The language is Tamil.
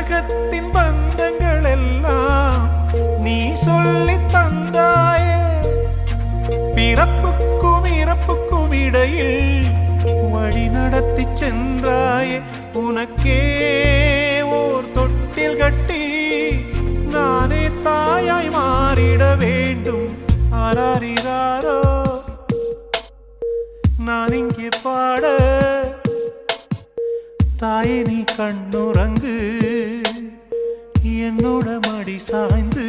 உலகத்தின் பந்தங்கள் எல்லாம் நீ சொல்லி தந்தாயே. பிறப்புக்கும் இறப்புக்கும் இடையில் வழி நடத்தி சென்றாயே. உனக்கே ஓர் தொட்டில் கட்டி நானே தாயாய் மாறிட வேண்டும். ஆராரிராரோ நான் இங்கே பாட, தாயே நீ கண்ணுறங்கு என்னோட மடி சாய்ந்து.